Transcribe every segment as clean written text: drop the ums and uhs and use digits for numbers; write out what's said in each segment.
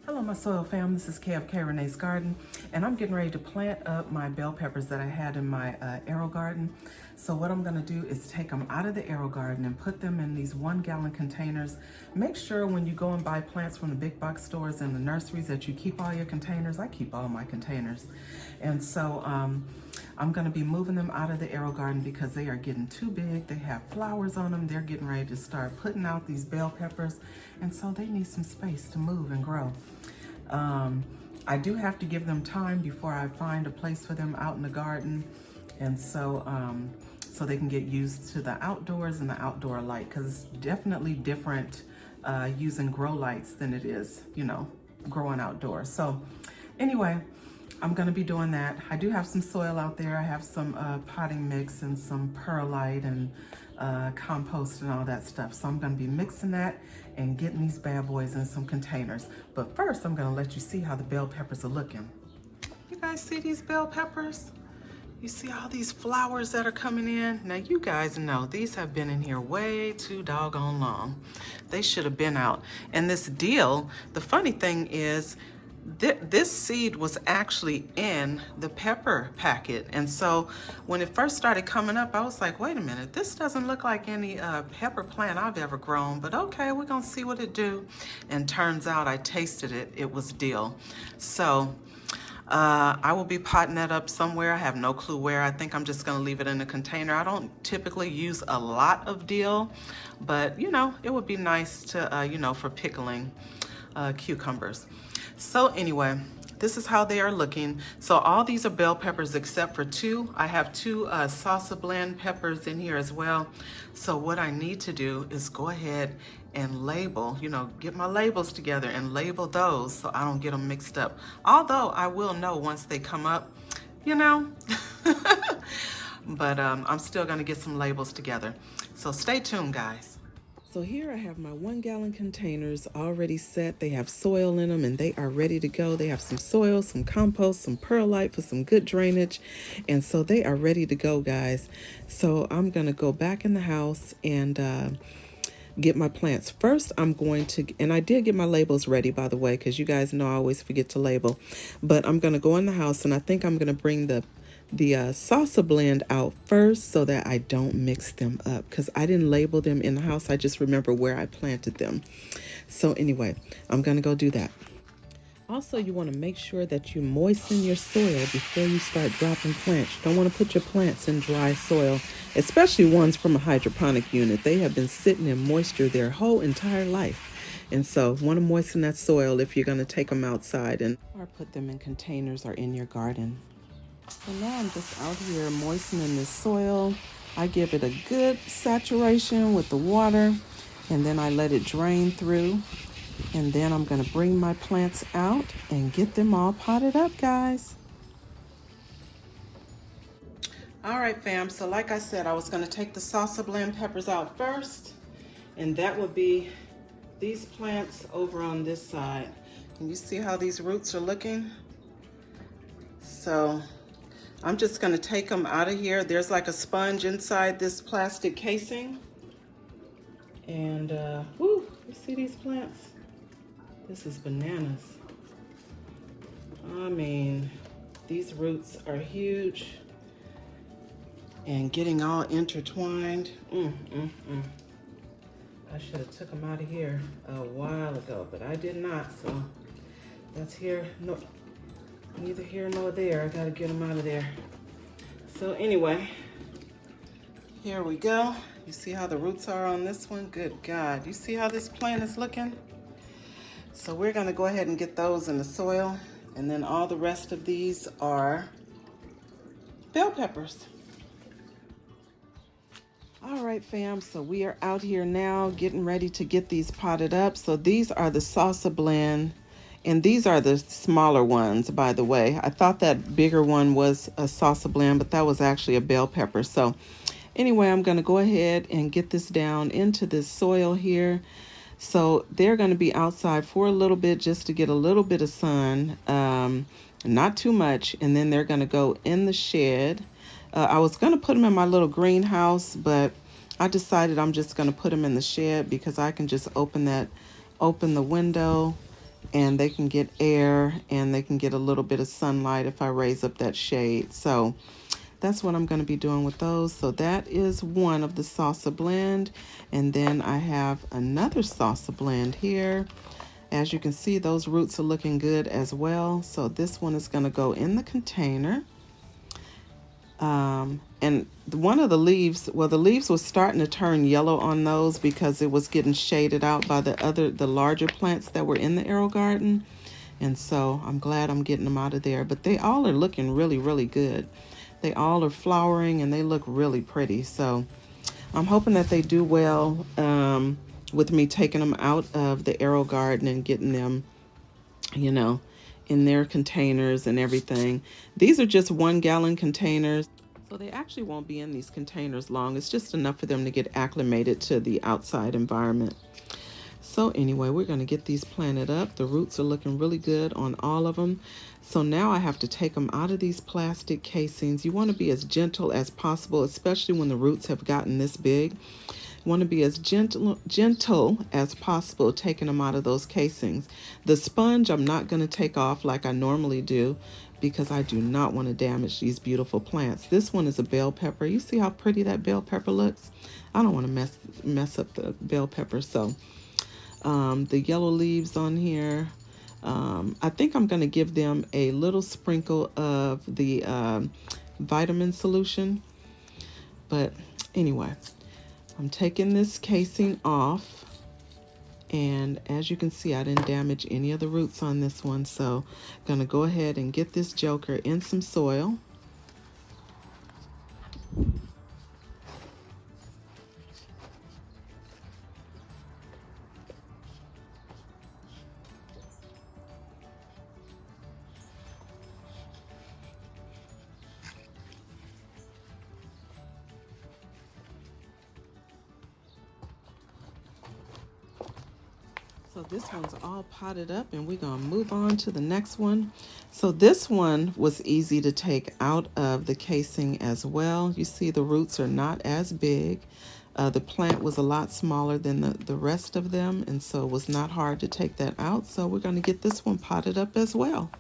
Hello my soil fam, this is Kay of Kayreneesgarden, and I'm getting ready to plant up my bell peppers that I had in my Aerogarden. So what I'm gonna do is take them out of the Aerogarden and put them in these 1-gallon containers. Make sure when you go and buy plants from the big box stores and the nurseries that you keep all your containers. I keep all my containers. And so I'm gonna be moving them out of the Aerogarden because they are getting too big. They have flowers on them. They're getting ready to start putting out these bell peppers. And so they need some space to move and grow. I do have to give them time before I find a place for them out in the garden. And so, so they can get used to the outdoors and the outdoor light, because it's definitely different using grow lights than it is, you know, growing outdoors. So anyway, I'm gonna be doing that. I do have some soil out there. I have some potting mix and some perlite and compost and all that stuff. So I'm gonna be mixing that and getting these bad boys in some containers. But first, I'm gonna let you see how the bell peppers are looking. You guys see these bell peppers? You see all these flowers that are coming in? Now you guys know these have been in here way too doggone long. They should have been out. And this deal, the funny thing is, this seed was actually in the pepper packet. And so when it first started coming up, I was like, wait a minute, this doesn't look like any pepper plant I've ever grown, but okay, we're gonna see what it do. And turns out I tasted it, it was dill. So I will be potting that up somewhere. I have no clue where. I think I'm just gonna leave it in a container. I don't typically use a lot of dill, but you know, it would be nice to, you know, for pickling cucumbers. So anyway, this is how they are looking. So all these are bell peppers except for two. I have two salsa blend peppers in here as well. So what I need to do is go ahead and label, you know, get my labels together and label those so I don't get them mixed up. Although I will know once they come up, you know. But I'm still gonna get some labels together. So stay tuned, guys. So here I have my 1-gallon containers already set. They have soil in them and they are ready to go. They have some soil, some compost, some perlite for some good drainage. And so they are ready to go, guys. So I'm gonna go back in the house and get my plants. First, I'm going to, and I did get my labels ready, by the way, because you guys know I always forget to label. But I'm gonna go in the house and I think I'm gonna bring the salsa blend out first so that I don't mix them up, because I didn't label them in the house. I just remember where I planted them. So anyway, I'm gonna go do that. Also, you want to make sure that you moisten your soil before you start dropping plants. You don't want to put your plants in dry soil, especially ones from a hydroponic unit. They have been sitting in moisture their whole entire life. And so want to moisten that soil if you're going to take them outside and or put them in containers or in your garden. So now I'm just out here moistening the soil. I give it a good saturation with the water, and then I let it drain through. And then I'm gonna bring my plants out and get them all potted up, guys. All right, fam, so like I said, I was gonna take the salsa blend peppers out first, and that would be these plants over on this side. Can you see how these roots are looking? So I'm just gonna take them out of here. There's like a sponge inside this plastic casing. And whoo, you see these plants? This is bananas. I mean, these roots are huge and getting all intertwined. I should have took them out of here a while ago, but I did not, so that's here, no, neither here nor there. I gotta get them out of there. So anyway, here we go. You see how the roots are on this one? Good God, you see how this plant is looking? So we're gonna go ahead and get those in the soil, and then all the rest of these are bell peppers. All right, fam, so we are out here now getting ready to get these potted up. So these are the salsa blend, and these are the smaller ones, by the way. I thought that bigger one was a salsa blend, but that was actually a bell pepper. So anyway, I'm gonna go ahead and get this down into this soil here. So they're going to be outside for a little bit just to get a little bit of sun, not too much, and then they're going to go in the shed. I was going to put them in my little greenhouse, but I decided I'm just going to put them in the shed because I can just open the window and they can get air and they can get a little bit of sunlight if I raise up that shade. So that's what I'm going to be doing with those. So that is one of the salsa blend. And then I have another salsa blend here. As you can see, those roots are looking good as well. So this one is going to go in the container. And one of the leaves, well, the leaves was starting to turn yellow on those because it was getting shaded out by the larger plants that were in the Aerogarden. And so I'm glad I'm getting them out of there. But they all are looking really, really good. They all are flowering and they look really pretty. So I'm hoping that they do well with me taking them out of the Aerogarden and getting them, you know, in their containers and everything. These are just 1-gallon containers. So they actually won't be in these containers long. It's just enough for them to get acclimated to the outside environment. So anyway, we're going to get these planted up. The roots are looking really good on all of them. So now I have to take them out of these plastic casings. You want to be as gentle as possible, especially when the roots have gotten this big. You want to be as gentle as possible taking them out of those casings. The sponge I'm not going to take off like I normally do because I do not want to damage these beautiful plants. This one is a bell pepper. You see how pretty that bell pepper looks? I don't want to mess up the bell pepper. So the yellow leaves on here, I think I'm going to give them a little sprinkle of the vitamin solution. But anyway, I'm taking this casing off. And as you can see, I didn't damage any of the roots on this one. So I'm going to go ahead and get this joker in some soil. So this one's all potted up and we're going to move on to the next one. So this one was easy to take out of the casing as well. You see the roots are not as big. The plant was a lot smaller than the rest of them, and so it was not hard to take that out. So we're going to get this one potted up as well.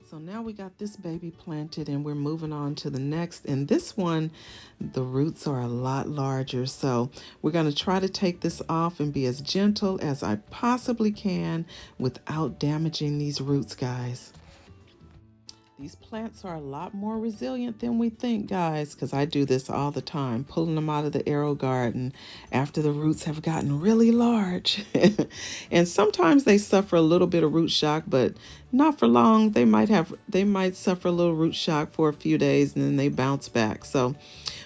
So now we got this baby planted and we're moving on to the next. And this one, the roots are a lot larger. So we're going to try to take this off and be as gentle as I possibly can without damaging these roots, guys. These plants are a lot more resilient than we think, guys, because I do this all the time, pulling them out of the Aerogarden after the roots have gotten really large. And sometimes they suffer a little bit of root shock, but not for long. They might suffer a little root shock for a few days and then they bounce back. So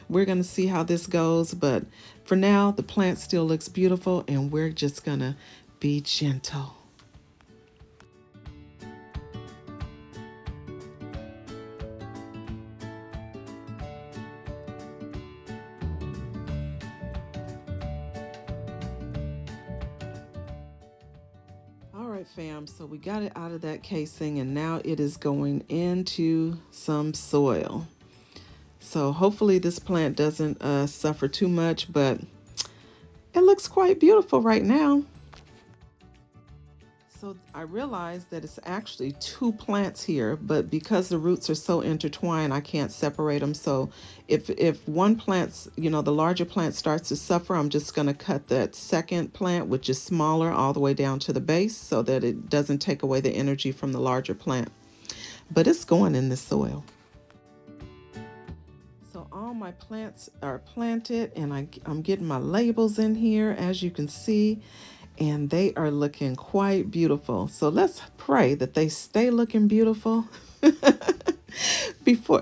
we're going to see how this goes. But for now, the plant still looks beautiful and we're just going to be gentle. All right, fam, so we got it out of that casing and now it is going into some soil. So hopefully this plant doesn't suffer too much, but it looks quite beautiful right now. So I realized that it's actually 2 plants here, but because the roots are so intertwined, I can't separate them. So if one plant's, the larger plant starts to suffer, I'm just going to cut that second plant, which is smaller, all the way down to the base so that it doesn't take away the energy from the larger plant. But it's going in the soil. So all my plants are planted and I'm getting my labels in here, as you can see. And they are looking quite beautiful. So let's pray that they stay looking beautiful before,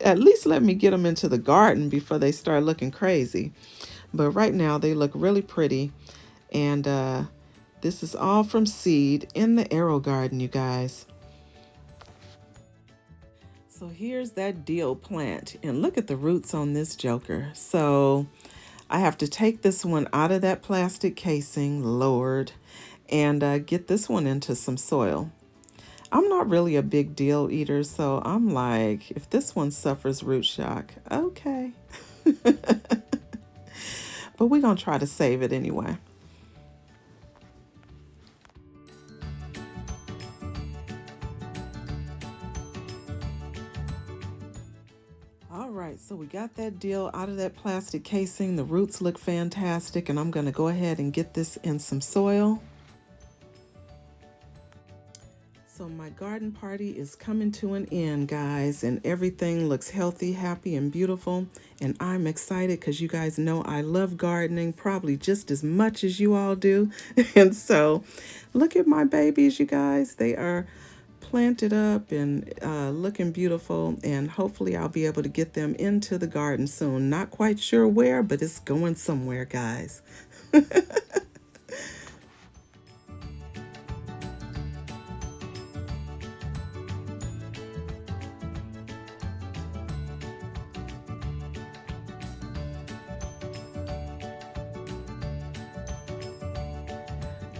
at least let me get them into the garden before they start looking crazy. But right now they look really pretty. And this is all from seed in the Aerogarden, you guys. So here's that dill plant, and look at the roots on this joker. So I have to take this one out of that plastic casing, Lord, and get this one into some soil. I'm not really a big dill eater, so I'm like, if this one suffers root shock, okay. But we're gonna try to save it anyway. All right, so we got that dill out of that plastic casing. The roots look fantastic, and I'm gonna go ahead and get this in some soil. So my garden party is coming to an end, guys, and everything looks healthy, happy, and beautiful. And I'm excited because you guys know I love gardening probably just as much as you all do. And so look at my babies, you guys. They are planted up and looking beautiful, and hopefully I'll be able to get them into the garden soon. Not quite sure where, but it's going somewhere, guys.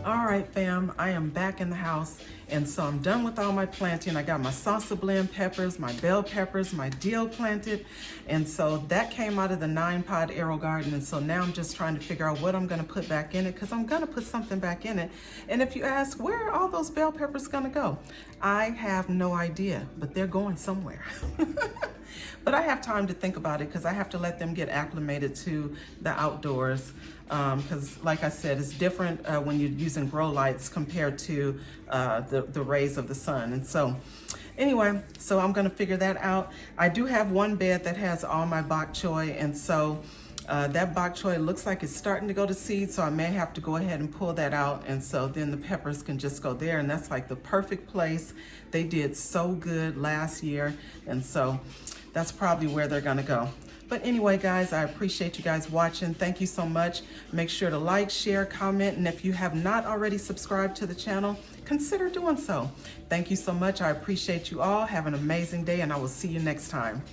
All right, fam, I am back in the house, and so I'm done with all my planting. I got my salsa blend peppers, my bell peppers, my dill planted, and so that came out of the 9-pot Aerogarden, and so now I'm just trying to figure out what I'm gonna put back in it, because I'm gonna put something back in it. And if you ask, where are all those bell peppers gonna go? I have no idea, but they're going somewhere. But I have time to think about it because I have to let them get acclimated to the outdoors. Because like I said, it's different when you're using grow lights compared to the rays of the sun. And so anyway, so I'm gonna figure that out. I do have one bed that has all my bok choy, and so that bok choy looks like it's starting to go to seed, so I may have to go ahead and pull that out, and so then the peppers can just go there, and that's like the perfect place. They did so good last year, and so that's probably where they're gonna go. But anyway, guys, I appreciate you guys watching. Thank you so much. Make sure to like, share, comment, and if you have not already subscribed to the channel, consider doing so. Thank you so much. I appreciate you all. Have an amazing day, and I will see you next time.